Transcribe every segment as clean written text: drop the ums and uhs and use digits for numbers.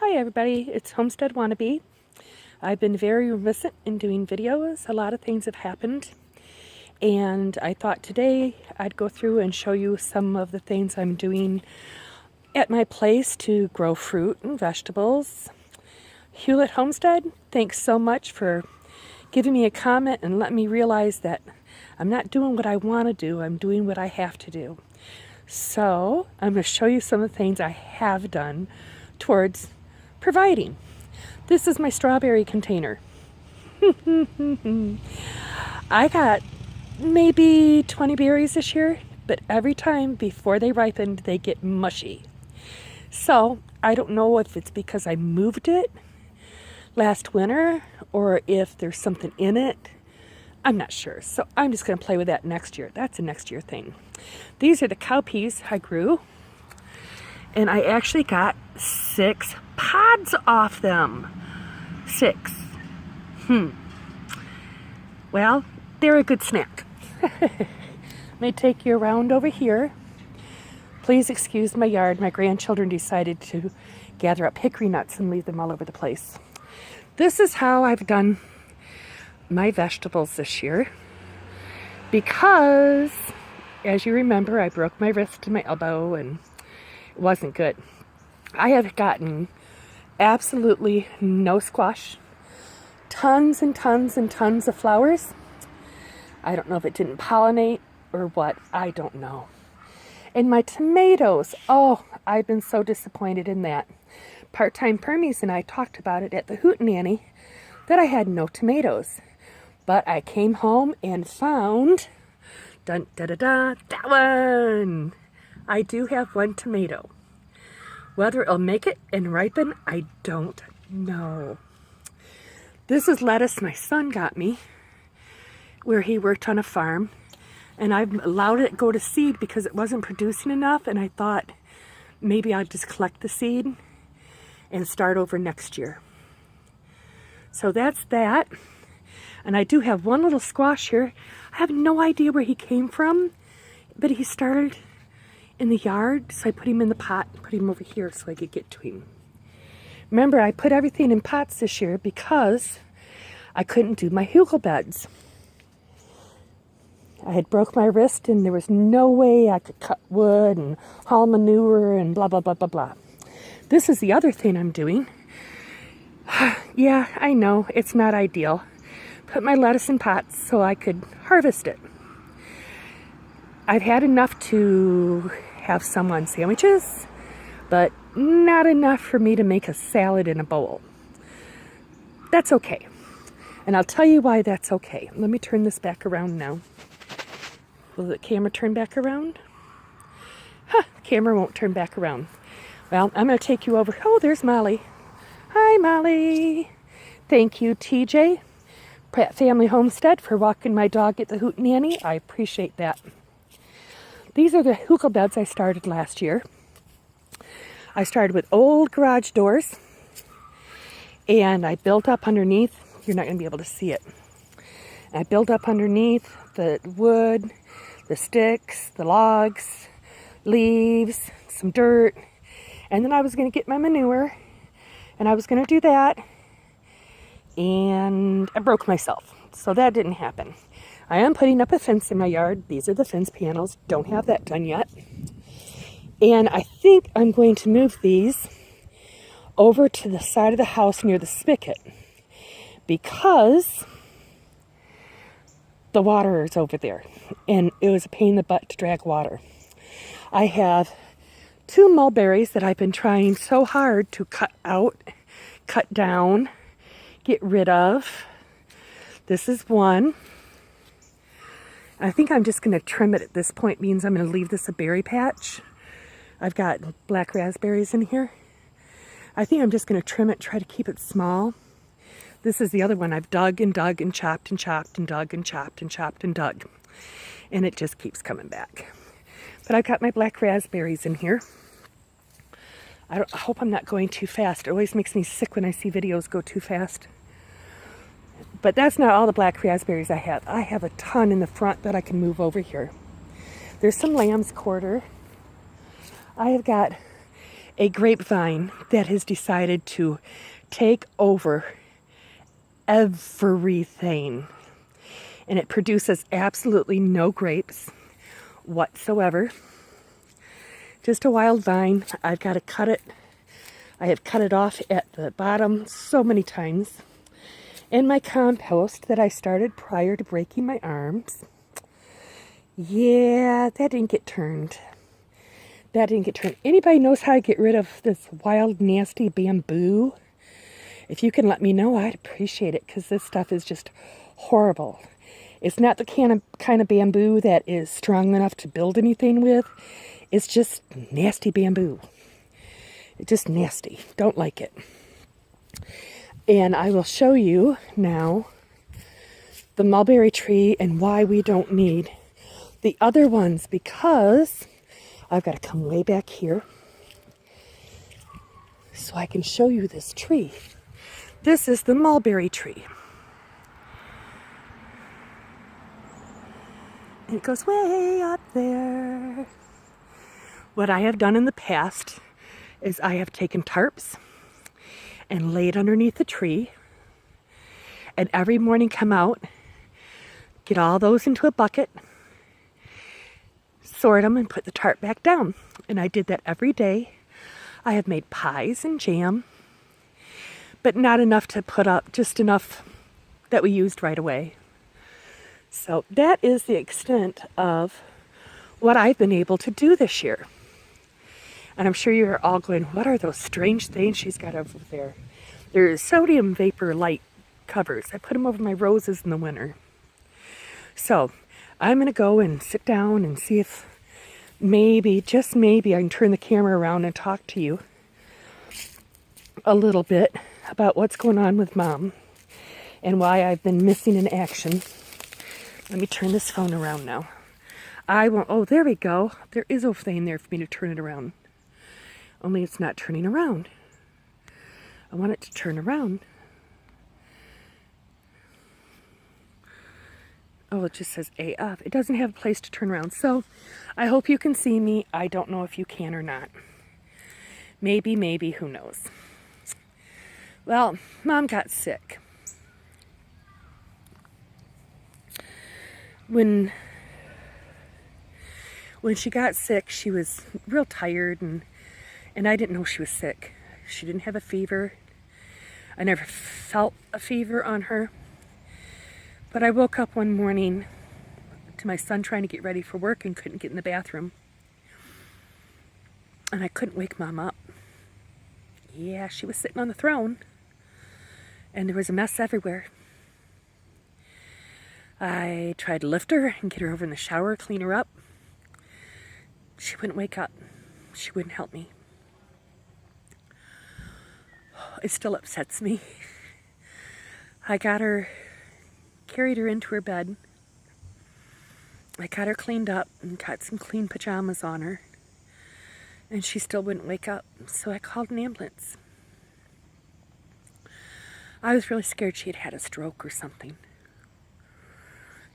Hi everybody, it's Homestead Wannabe. I've been very reticent in doing videos. A lot of things have happened, and I thought today I'd go through and show you some of the things I'm doing at my place to grow fruit and vegetables. Hewlett Homestead, thanks so much for giving me a comment and letting me realize that I'm not doing what I want to do, I'm doing what I have to do. So I'm going to show you some of the things I have done towards providing. This is my strawberry container. I got maybe 20 berries this year, but every time before they ripen, they get mushy. So I don't know if it's because I moved it last winter or if there's something in it. I'm not sure. So I'm just going to play with that next year. That's a next year thing. These are the cowpeas I grew, and I actually got 6 pods off them. 6. Well, they're a good snack. May take you around over here. Please excuse my yard. My grandchildren decided to gather up hickory nuts and leave them all over the place. This is how I've done my vegetables this year, because as you remember, I broke my wrist and my elbow and it wasn't good. I have gotten absolutely no squash, tons and tons and tons of flowers. I don't know if it didn't pollinate or what, I don't know. And my tomatoes, oh, I've been so disappointed in that. Part-time Permies and I talked about it at the hootenanny that I had no tomatoes. But I came home and found, dun da da da, that one! I do have 1 tomato. Whether it'll make it and ripen, I don't know. This is lettuce my son got me, where he worked on a farm. And I've allowed it to go to seed because it wasn't producing enough, and I thought maybe I'd just collect the seed and start over next year. So that's that. And I do have 1 little squash here. I have no idea where he came from, but he started in the yard, so I put him in the pot, put him over here so I could get to him. Remember, I put everything in pots this year because I couldn't do my hugel beds. I had broke my wrist and there was no way I could cut wood and haul manure and blah, blah, blah, blah, blah. This is the other thing I'm doing. Yeah, I know, it's not ideal. Put my lettuce in pots so I could harvest it. I've had enough to have some on sandwiches, but not enough for me to make a salad in a bowl. That's okay. And I'll tell you why that's okay. Let me turn this back around now. Will the camera turn back around? The camera won't turn back around. Well, I'm going to take you over. Oh, there's Molly. Hi, Molly. Thank you, TJ. Pratt Family Homestead, for walking my dog at the hootenanny. I appreciate that. These are the hugel beds I started last year. I started with old garage doors, and I built up underneath. You're not going to be able to see it. I built up underneath the wood, the sticks, the logs, leaves, some dirt, and then I was going to get my manure, and I was going to do that, and I broke myself, so that didn't happen. I am putting up a fence in my yard. These are the fence panels. Don't have that done yet. And I think I'm going to move these over to the side of the house near the spigot, because the water is over there, and it was a pain in the butt to drag water. I have 2 mulberries that I've been trying so hard to cut out, cut down, get rid of. This is one. I think I'm just going to trim it at this point. Means I'm going to leave this a berry patch. I've got black raspberries in here. I think I'm just going to trim it, try to keep it small. This is the other one. I've dug and dug and chopped and chopped and dug and chopped and chopped and dug. And it just keeps coming back. But I've got my black raspberries in here. I hope I'm not going too fast. It always makes me sick when I see videos go too fast. But that's not all the black raspberries I have. I have a ton in the front that I can move over here. There's some lamb's quarter. I have got a grapevine that has decided to take over everything. And it produces absolutely no grapes whatsoever. Just a wild vine. I've got to cut it. I have cut it off at the bottom so many times. And my compost that I started prior to breaking my arms. Yeah, that didn't get turned. That didn't get turned. Anybody knows how to get rid of this wild, nasty bamboo? If you can let me know, I'd appreciate it, because this stuff is just horrible. It's not the kind of bamboo that is strong enough to build anything with. It's just nasty bamboo. It's just nasty. Don't like it. And I will show you now the mulberry tree and why we don't need the other ones, because I've got to come way back here so I can show you this tree. This is the mulberry tree. It goes way up there. What I have done in the past is I have taken tarps and laid underneath the tree, and every morning come out, get all those into a bucket, sort them, and put the tarp back down. And I did that every day. I have made pies and jam, but not enough to put up, just enough that we used right away. So that is the extent of what I've been able to do this year. And I'm sure you're all going, what are those strange things she's got over there? They're sodium vapor light covers. I put them over my roses in the winter. So I'm going to go and sit down and see if maybe, just maybe, I can turn the camera around and talk to you a little bit about what's going on with Mom and why I've been missing in action. Let me turn this phone around now. I won't, oh, there we go. There is a thing there for me to turn it around. Only it's not turning around. I want it to turn around. Oh, it just says AF. It doesn't have a place to turn around. So I hope you can see me. I don't know if you can or not. Maybe, who knows. Well, Mom got sick. When she got sick, she was real tired, and I didn't know she was sick. She didn't have a fever. I never felt a fever on her. But I woke up one morning to my son trying to get ready for work and couldn't get in the bathroom. And I couldn't wake Mom up. Yeah, she was sitting on the throne, and there was a mess everywhere. I tried to lift her and get her over in the shower, clean her up. She wouldn't wake up. She wouldn't help me. It still upsets me. I got her, carried her into her bed. I got her cleaned up and got some clean pajamas on her. And she still wouldn't wake up, so I called an ambulance. I was really scared she had had a stroke or something.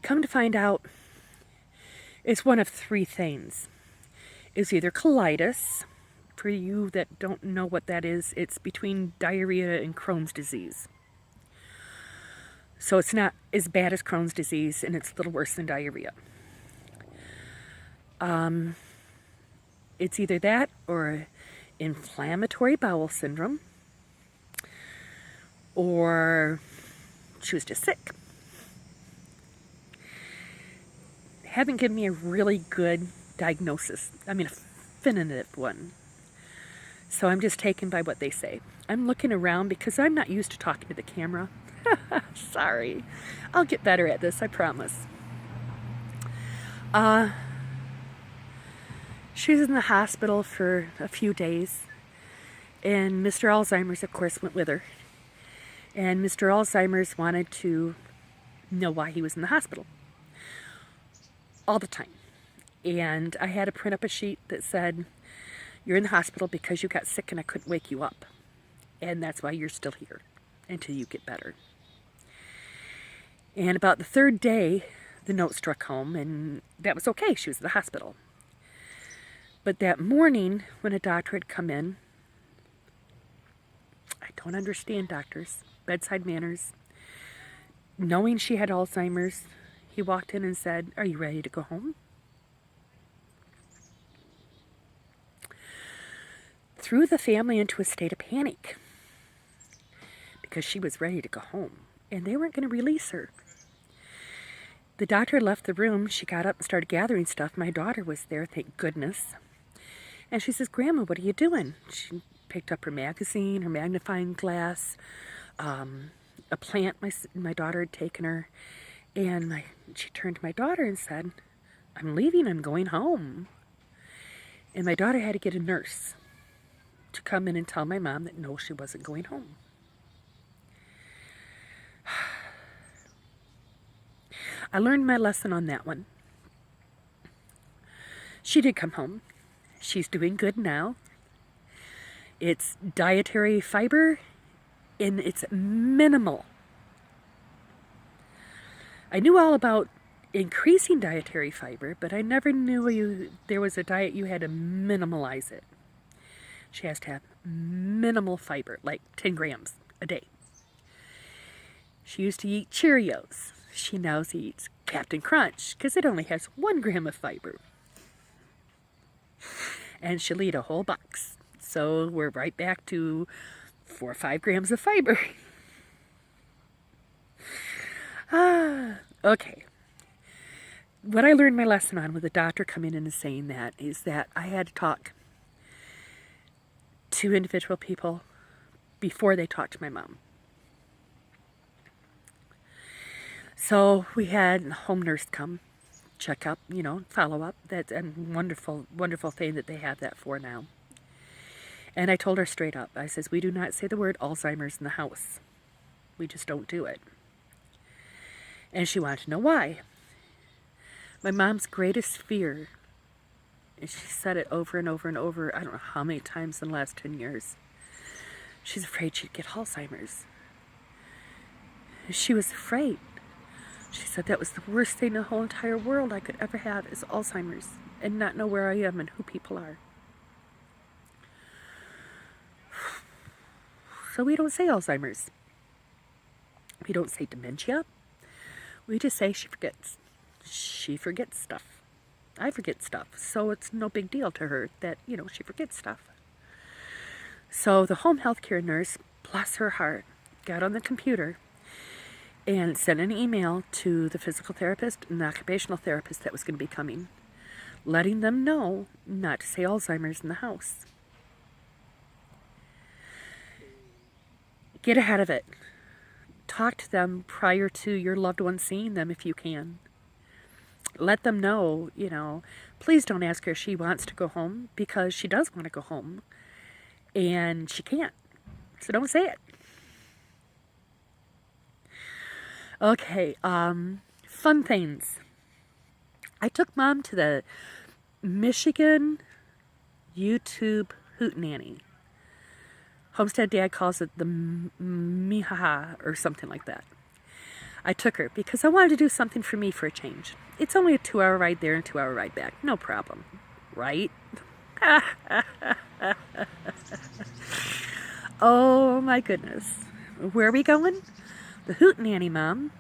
Come to find out, it's one of three things. It's either colitis. For you that don't know what that is, it's between diarrhea and Crohn's disease. So it's not as bad as Crohn's disease, and it's a little worse than diarrhea. It's either that or inflammatory bowel syndrome, or she was just sick. Haven't given me a really good diagnosis. I mean, a definitive one. So I'm just taken by what they say. I'm looking around because I'm not used to talking to the camera. Sorry. I'll get better at this, I promise. She was in the hospital for a few days. And Mr. Alzheimer's, of course, went with her. And Mr. Alzheimer's wanted to know why he was in the hospital. All the time. And I had to print up a sheet that said, you're in the hospital because you got sick and I couldn't wake you up. And that's why you're still here until you get better. And about the third day, the note struck home, and that was okay. She was at the hospital. But that morning, when a doctor had come in don't understand doctors, bedside manners. Knowing she had Alzheimer's, he walked in and said, "Are you ready to go home?" Threw the family into a state of panic because she was ready to go home and they weren't going to release her. The doctor left the room. She got up and started gathering stuff. My daughter was there, thank goodness. And she says, "Grandma, what are you doing?" She picked up her magazine, her magnifying glass, a plant my daughter had taken her. And she turned to my daughter and said, "I'm leaving, I'm going home." And my daughter had to get a nurse to come in and tell my mom that no, she wasn't going home. I learned my lesson on that one. She did come home. She's doing good now. It's dietary fiber and it's minimal. I knew all about increasing dietary fiber, but I never knew there was a diet you had to minimalize it. She has to have minimal fiber, like 10 grams a day. She used to eat Cheerios. She now eats Captain Crunch because it only has 1 gram of fiber. And she'll eat a whole box. So we're right back to 4 or 5 grams of fiber. Okay. What I learned my lesson on with the doctor coming in and saying that is that I had to talk to individual people before they talked to my mom. So we had a home nurse come, check up, follow up. That's a wonderful, wonderful thing that they have that for now. And I told her straight up, I says, "We do not say the word Alzheimer's in the house. We just don't do it." And she wanted to know why. My mom's greatest fear, and she said it over and over and over, I don't know how many times in the last 10 years, she's afraid she'd get Alzheimer's. She was afraid. She said that was the worst thing in the whole entire world I could ever have is Alzheimer's and not know where I am and who people are. So we don't say Alzheimer's. We don't say dementia. We just say she forgets. She forgets stuff. I forget stuff. So it's no big deal to her that, she forgets stuff. So the home health care nurse, bless her heart, got on the computer and sent an email to the physical therapist and the occupational therapist that was going to be coming, letting them know not to say Alzheimer's in the house. Get ahead of it. Talk to them prior to your loved one seeing them if you can. Let them know, please don't ask her if she wants to go home because she does want to go home and she can't. So don't say it. Okay, fun things. I took Mom to the Michigan YouTube hootenanny. Homestead Dad calls it the Mihaha or something like that. I took her because I wanted to do something for me for a change. It's only a 2-hour ride there and a 2-hour ride back. No problem. Right? Oh my goodness. Where are we going? The hootenanny, Mom.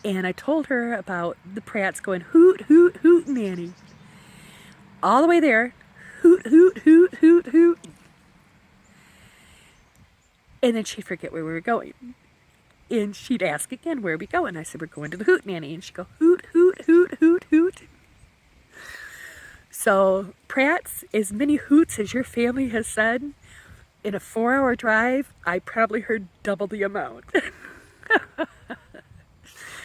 And I told her about the Pratts going hoot, hoot, hootenanny. All the way there. Hoot, hoot, hoot, hoot, hoot. And then she'd forget where we were going. And she'd ask again, "Where are we going?" I said, "We're going to the hootenanny." And she'd go, hoot, hoot, hoot, hoot, hoot. So, Pratt's, as many hoots as your family has said, in a 4-hour drive, I probably heard double the amount.